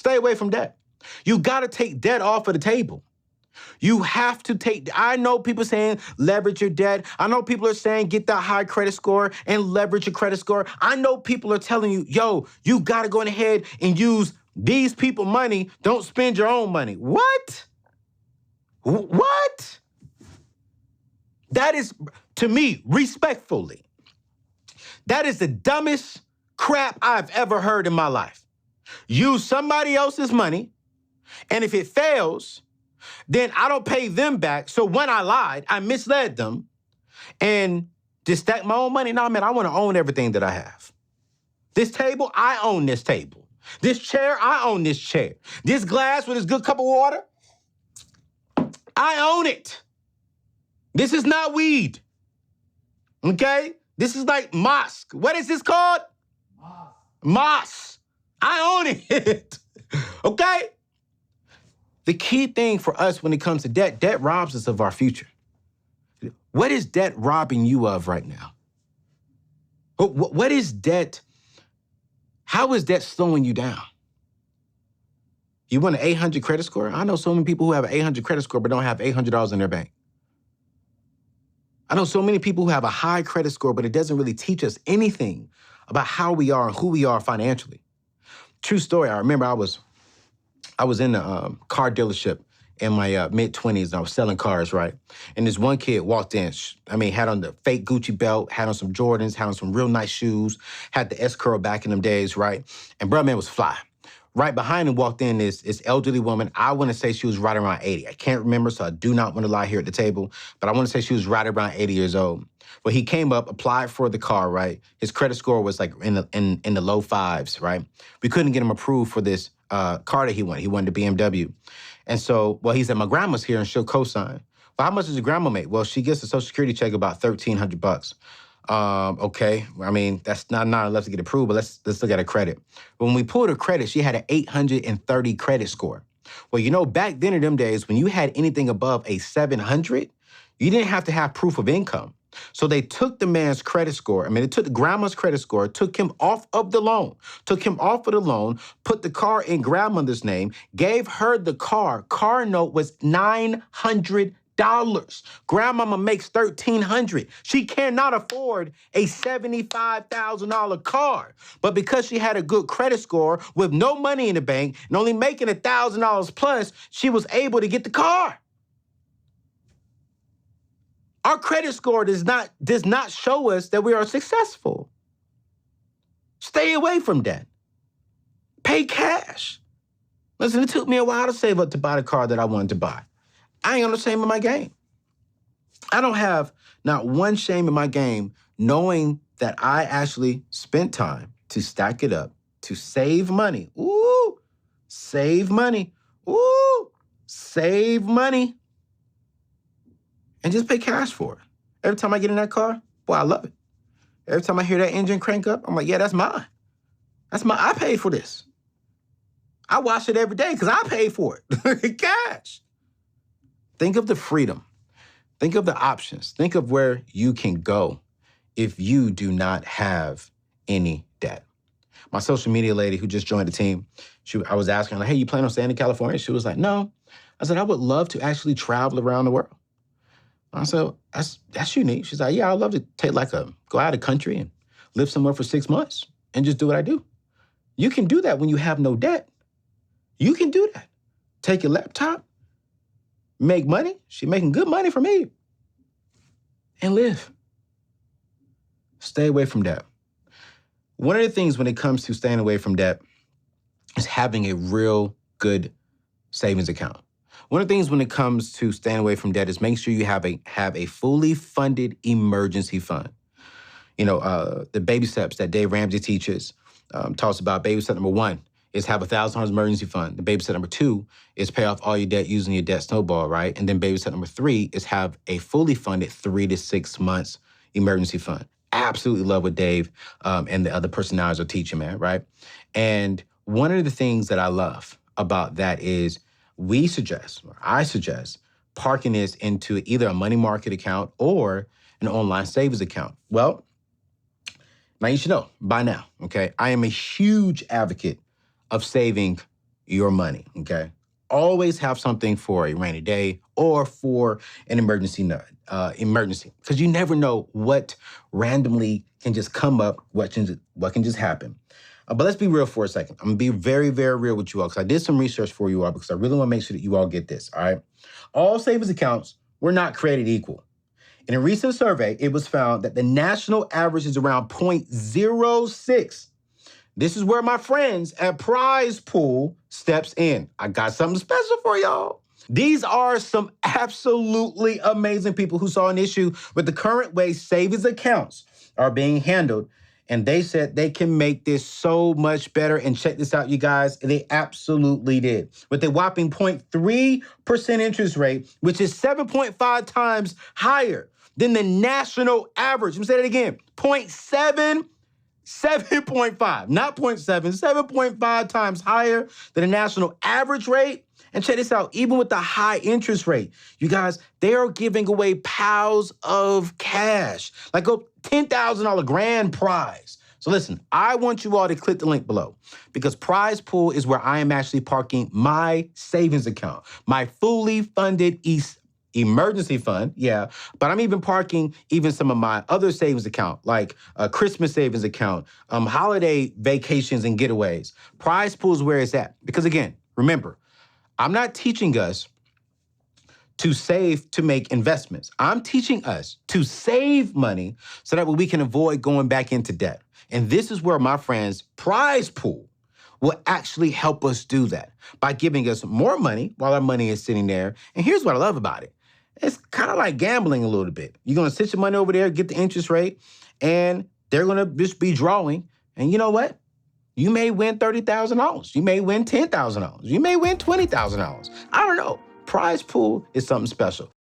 Stay away from debt. You got to take debt off of the table. You have to take, I know people saying leverage your debt. I know people are saying get that high credit score and leverage your credit score. I know people are telling you, yo, you got to go ahead and use these people money. Don't spend your own money. What? What? That is, to me, respectfully, that is the dumbest crap I've ever heard in my life. Use somebody else's money, and if it fails, then I don't pay them back. So when I lied, I misled them, and just stack my own money. No, man, I want to own everything that I have. This table, I own this table. This chair, I own this chair. This glass with this good cup of water, I own it. This is not weed, okay? This is like mosque. What is this called? Moss. I own it, okay? The key thing for us when it comes to debt, debt robs us of our future. What is debt robbing you of right now? What is debt? How is debt slowing you down? You want an 800 credit score? I know so many people who have an 800 credit score but don't have $800 in their bank. I know so many people who have a high credit score, but it doesn't really teach us anything about how we are and who we are financially. True story, I remember I was in the car dealership in my mid-20s, and I was selling cars, right? And this one kid walked in, had on the fake Gucci belt, had on some Jordans, had on some real nice shoes, had the S-curl back in them days, right? And bro, man was fly. Right behind him walked in this elderly woman. I want to say she was right around 80. I can't remember, so I do not want to lie here at the table, but I want to say she was right around 80 years old. Well, he came up, applied for the car, right? His credit score was like in the low fives, right? We couldn't get him approved for this car that he wanted. He wanted a BMW. And so, well, he said, my grandma's here and she'll co-sign. Well, how much does your grandma make? Well, she gets a Social Security check about $1,300. Okay, that's not enough to get approved, but let's look at her credit. When we pulled her credit, she had an 830 credit score. Well, back then in them days, when you had anything above a 700, you didn't have to have proof of income. So they took the man's credit score. They took the grandma's credit score, took him off of the loan, put the car in grandmother's name, gave her the car. Car note was $900. Grandmama makes $1,300. She cannot afford a $75,000 car. But because she had a good credit score with no money in the bank and only making $1,000 plus, she was able to get the car. Our credit score does not show us that we are successful. Stay away from debt. Pay cash. Listen, it took me a while to save up to buy the car that I wanted to buy. I ain't on the shame in my game. I don't have not one shame in my game knowing that I actually spent time to stack it up, to save money. Ooh, save money. Ooh, save money. And just pay cash for it. Every time I get in that car, boy, I love it. Every time I hear that engine crank up, I'm like, yeah, that's mine. I paid for this. I wash it every day because I paid for it. Cash. Think of the freedom. Think of the options. Think of where you can go if you do not have any debt. My social media lady who just joined the team, I was asking her, hey, you plan on staying in California? She was like, no. I said, I would love to actually travel around the world. I said, that's unique. She's like, yeah, I'd love to go out of the country and live somewhere for 6 months and just do what I do. You can do that when you have no debt. You can do that. Take your laptop, make money. She's making good money for me. And live. Stay away from debt. One of the things when it comes to staying away from debt is having a real good savings account. One of the things when it comes to staying away from debt is make sure you have a fully funded emergency fund. The baby steps that Dave Ramsey teaches talks about. Baby step number 1 is have a $1,000 emergency fund. The baby step number 2 is pay off all your debt using your debt snowball, right? And then baby step number 3 is have a fully funded 3 to 6 months emergency fund. Absolutely love what Dave and the other personalities are teaching, man, right? And one of the things that I love about that is I suggest parking this into either a money market account or an online savings account. Well, now you should know by now, okay? I am a huge advocate of saving your money, okay? Always have something for a rainy day or for an emergency, because you never know what randomly can just come up, what can just happen. But let's be real for a second. I'm gonna be very, very real with you all because I did some research for you all because I really want to make sure that you all get this, all right? All savings accounts were not created equal. In a recent survey, it was found that the national average is around 0.06. This is where my friends at Prize Pool steps in. I got something special for y'all. These are some absolutely amazing people who saw an issue with the current way savings accounts are being handled. And they said they can make this so much better. And check this out, you guys. They absolutely did. With a whopping 0.3% interest rate, which is 7.5 times higher than the national average. Let me say that again. 7.5, not 0.7, 7.5 times higher than the national average rate. And check this out, even with the high interest rate, you guys, they are giving away piles of cash, like a $10,000 grand prize. So listen, I want you all to click the link below because Prize Pool is where I am actually parking my savings account, my fully funded emergency fund, yeah, but I'm even parking even some of my other savings account, like a Christmas savings account, holiday vacations and getaways. Prize Pool is where it's at. Because again, remember, I'm not teaching us to save to make investments. I'm teaching us to save money so that we can avoid going back into debt. And this is where my friends Prize Pool will actually help us do that by giving us more money while our money is sitting there. And here's what I love about it. It's kind of like gambling a little bit. You're going to sit your money over there, get the interest rate, and they're going to just be drawing. And you know what? You may win $30,000. You may win $10,000. You may win $20,000. I don't know. Prize Pool is something special.